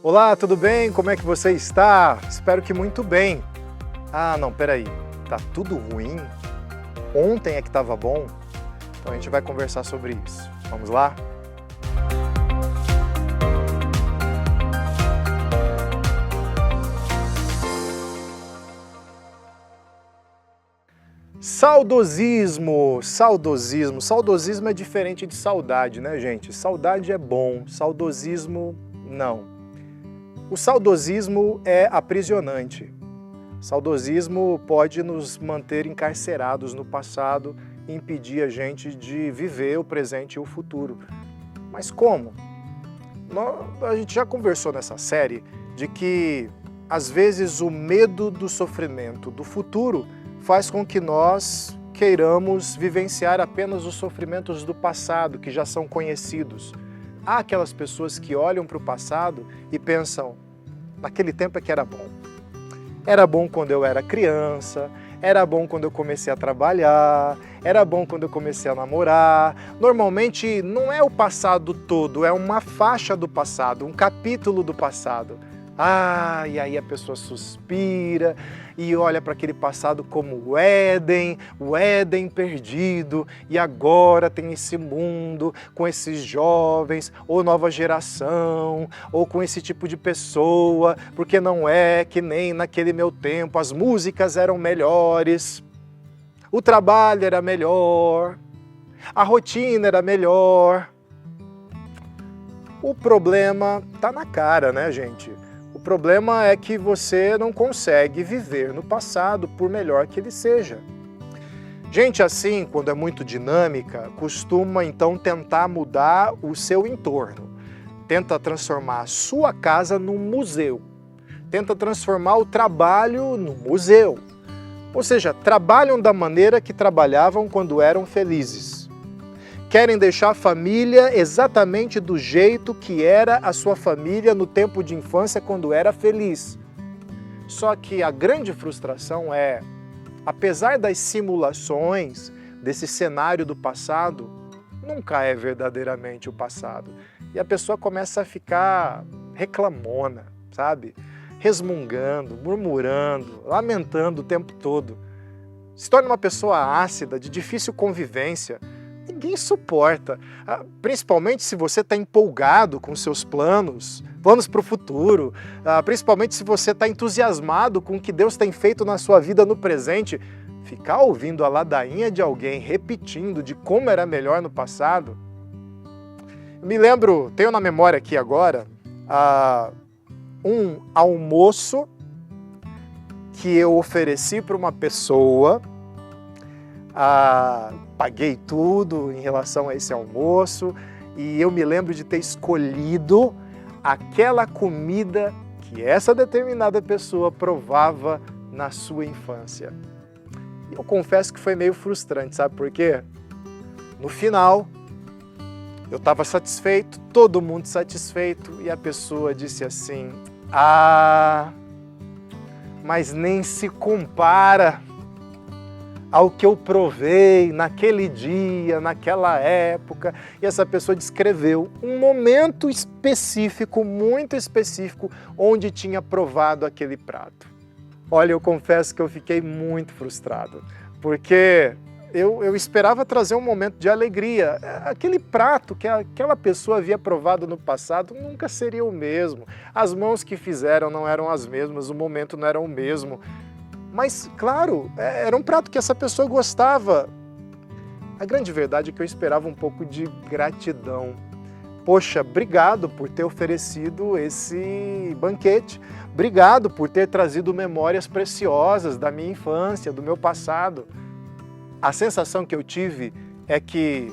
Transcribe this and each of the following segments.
Olá, tudo bem? Como é que você está? Espero que muito bem. Ah, não, peraí. Tá tudo ruim? Ontem é que estava bom? Então a gente vai conversar sobre isso. Vamos lá? Saudosismo. Saudosismo é diferente de saudade, né, gente? Saudade é bom, saudosismo não. O saudosismo é aprisionante. Saudosismo pode nos manter encarcerados no passado e impedir a gente de viver o presente e o futuro. Mas como? A gente já conversou nessa série de que, às vezes, o medo do sofrimento do futuro faz com que nós queiramos vivenciar apenas os sofrimentos do passado, que já são conhecidos. Há aquelas pessoas que olham para o passado e pensam, naquele tempo é que era bom. Era bom quando eu era criança, era bom quando eu comecei a trabalhar, era bom quando eu comecei a namorar. Normalmente não é o passado todo, é uma faixa do passado, um capítulo do passado. Ah, e aí a pessoa suspira e olha para aquele passado como o Éden perdido, e agora tem esse mundo com esses jovens, ou nova geração, ou com esse tipo de pessoa, porque não é que nem naquele meu tempo, as músicas eram melhores, o trabalho era melhor, a rotina era melhor. O problema tá na cara, né, gente? O problema é que você não consegue viver no passado, por melhor que ele seja. Gente assim, quando é muito dinâmica, costuma então tentar mudar o seu entorno. Tenta transformar a sua casa num museu. Tenta transformar o trabalho num museu. Ou seja, trabalham da maneira que trabalhavam quando eram felizes. Querem deixar a família exatamente do jeito que era a sua família no tempo de infância, quando era feliz. Só que a grande frustração é, apesar das simulações desse cenário do passado, nunca é verdadeiramente o passado. E a pessoa começa a ficar reclamona, sabe? Resmungando, murmurando, lamentando o tempo todo. Se torna uma pessoa ácida, de difícil convivência. Ninguém suporta, principalmente se você está empolgado com seus planos para o futuro, principalmente se você está entusiasmado com o que Deus tem feito na sua vida no presente. Ficar ouvindo a ladainha de alguém repetindo de como era melhor no passado. Eu me lembro, tenho na memória aqui agora, um almoço que eu ofereci para uma pessoa. Paguei tudo em relação a esse almoço e eu me lembro de ter escolhido aquela comida que essa determinada pessoa provava na sua infância. E eu confesso que foi meio frustrante, sabe por quê? No final, eu estava satisfeito, todo mundo satisfeito, e a pessoa disse assim, mas nem se compara ao que eu provei naquele dia, naquela época. E essa pessoa descreveu um momento específico, muito específico, onde tinha provado aquele prato. Olha, eu confesso que eu fiquei muito frustrado, porque eu esperava trazer um momento de alegria. Aquele prato que aquela pessoa havia provado no passado nunca seria o mesmo. As mãos que fizeram não eram as mesmas, o momento não era o mesmo. Mas, claro, era um prato que essa pessoa gostava. A grande verdade é que eu esperava um pouco de gratidão. Poxa, obrigado por ter oferecido esse banquete. Obrigado por ter trazido memórias preciosas da minha infância, do meu passado. A sensação que eu tive é que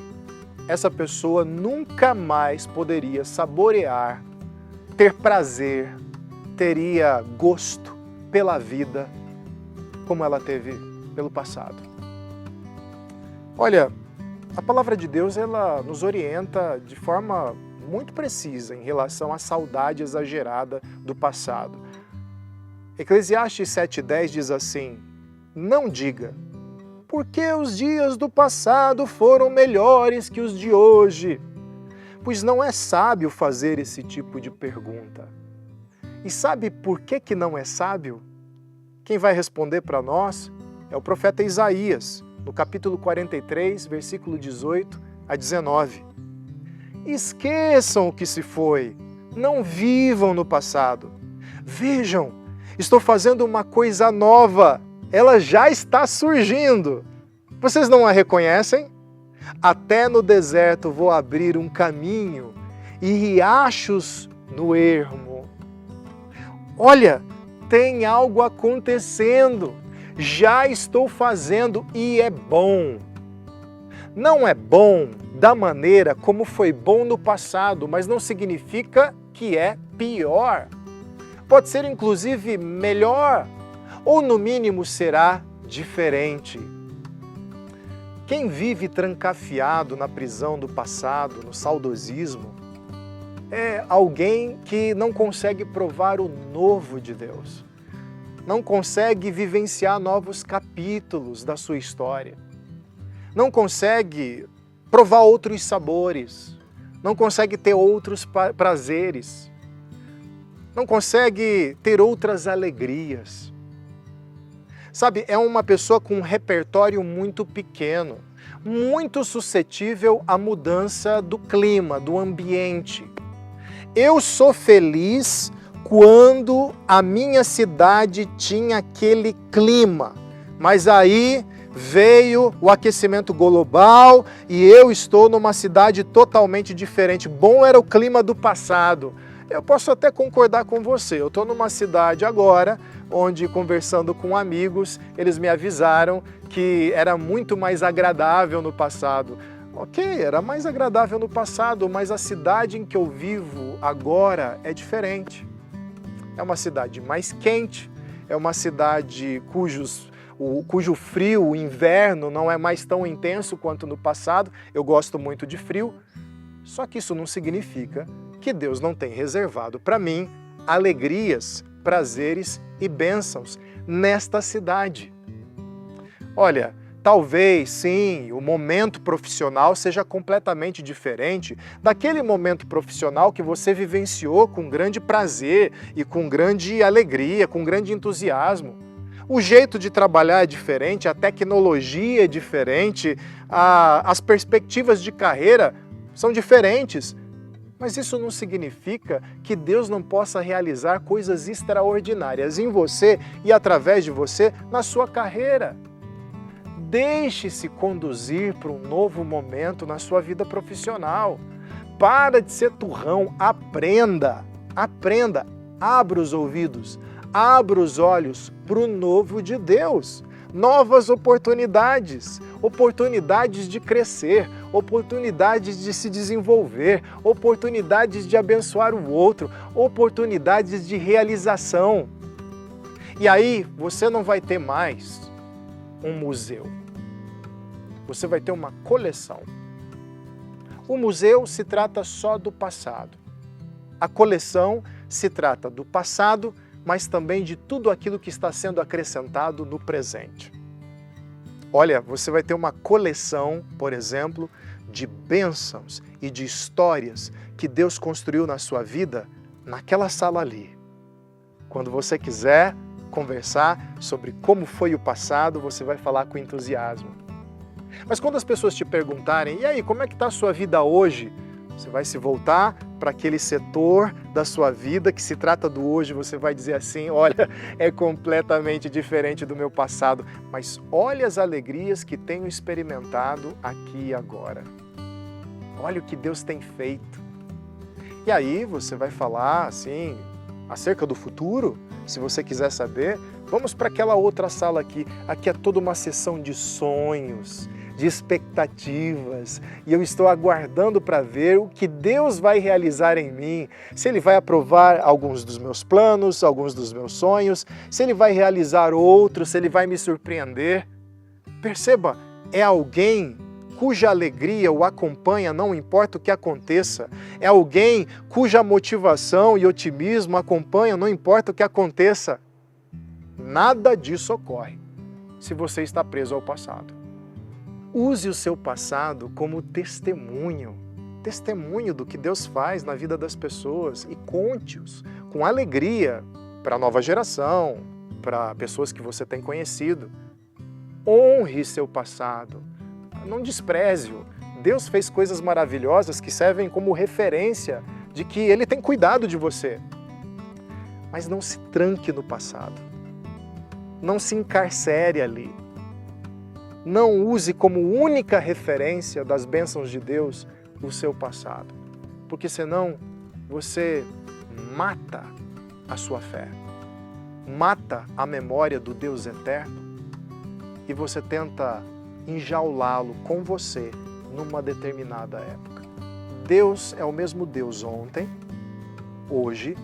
essa pessoa nunca mais poderia saborear, ter prazer, teria gosto pela vida como ela teve pelo passado. Olha, a palavra de Deus, ela nos orienta de forma muito precisa em relação à saudade exagerada do passado. Eclesiastes 7,10 diz assim, não diga, porque os dias do passado foram melhores que os de hoje, pois não é sábio fazer esse tipo de pergunta. E sabe por que não é sábio? Quem vai responder para nós é o profeta Isaías, no capítulo 43, versículo 18 a 19. Esqueçam o que se foi, não vivam no passado. Vejam, estou fazendo uma coisa nova, ela já está surgindo. Vocês não a reconhecem? Até no deserto vou abrir um caminho e riachos no ermo. Olha, tem algo acontecendo, já estou fazendo e é bom. Não é bom da maneira como foi bom no passado, mas não significa que é pior. Pode ser inclusive melhor, ou no mínimo será diferente. Quem vive trancafiado na prisão do passado, no saudosismo, é alguém que não consegue provar o novo de Deus, não consegue vivenciar novos capítulos da sua história, não consegue provar outros sabores, não consegue ter outros prazeres, não consegue ter outras alegrias. Sabe, é uma pessoa com um repertório muito pequeno, muito suscetível à mudança do clima, do ambiente. Eu sou feliz quando a minha cidade tinha aquele clima, mas aí veio o aquecimento global e eu estou numa cidade totalmente diferente. Bom era o clima do passado. Eu posso até concordar com você, eu estou numa cidade agora, onde conversando com amigos, eles me avisaram que era muito mais agradável no passado. Ok, era mais agradável no passado, mas a cidade em que eu vivo agora é diferente. É uma cidade mais quente, é uma cidade cujo frio, o inverno, não é mais tão intenso quanto no passado. Eu gosto muito de frio, só que isso não significa que Deus não tem reservado para mim alegrias, prazeres e bênçãos nesta cidade. Olha, talvez sim, o momento profissional seja completamente diferente daquele momento profissional que você vivenciou com grande prazer e com grande alegria, com grande entusiasmo. O jeito de trabalhar é diferente, a tecnologia é diferente, as perspectivas de carreira são diferentes. Mas isso não significa que Deus não possa realizar coisas extraordinárias em você e através de você na sua carreira. Deixe-se conduzir para um novo momento na sua vida profissional. Para de ser turrão, aprenda, abra os ouvidos, abra os olhos para o novo de Deus. Novas oportunidades, oportunidades de crescer, oportunidades de se desenvolver, oportunidades de abençoar o outro, oportunidades de realização. E aí você não vai ter mais um museu, você vai ter uma coleção. O museu se trata só do passado, a coleção se trata do passado, mas também de tudo aquilo que está sendo acrescentado no presente. Olha, você vai ter uma coleção, por exemplo, de bênçãos e de histórias que Deus construiu na sua vida naquela sala ali. Quando você quiser conversar sobre como foi o passado, você vai falar com entusiasmo. Mas quando as pessoas te perguntarem, e aí, como é que está a sua vida hoje? Você vai se voltar para aquele setor da sua vida que se trata do hoje, você vai dizer assim, olha, é completamente diferente do meu passado, mas olha as alegrias que tenho experimentado aqui e agora. Olha o que Deus tem feito. E aí você vai falar assim, acerca do futuro, se você quiser saber, vamos para aquela outra sala aqui. Aqui é toda uma sessão de sonhos, de expectativas, e eu estou aguardando para ver o que Deus vai realizar em mim, se Ele vai aprovar alguns dos meus planos, alguns dos meus sonhos, se Ele vai realizar outros, se Ele vai me surpreender. Perceba, é alguém cuja alegria o acompanha, não importa o que aconteça. É alguém cuja motivação e otimismo acompanham, não importa o que aconteça. Nada disso ocorre se você está preso ao passado. Use o seu passado como testemunho. testemunho do que Deus faz na vida das pessoas e conte-os com alegria para a nova geração, para pessoas que você tem conhecido. Honre seu passado, não despreze-o. Deus fez coisas maravilhosas que servem como referência de que Ele tem cuidado de você. Mas não se tranque no passado. Não se encarcere ali. Não use como única referência das bênçãos de Deus o seu passado. Porque senão você mata a sua fé. Mata a memória do Deus eterno e você tenta enjaulá-lo com você numa determinada época. Deus é o mesmo Deus ontem, hoje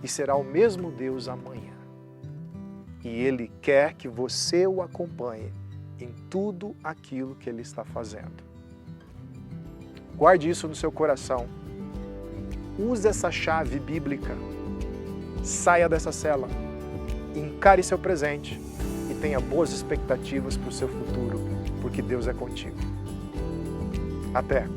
e será o mesmo Deus amanhã. E Ele quer que você o acompanhe em tudo aquilo que Ele está fazendo. Guarde isso no seu coração. Use essa chave bíblica. Saia dessa cela. Encare seu presente e tenha boas expectativas para o seu futuro, porque Deus é contigo. Até!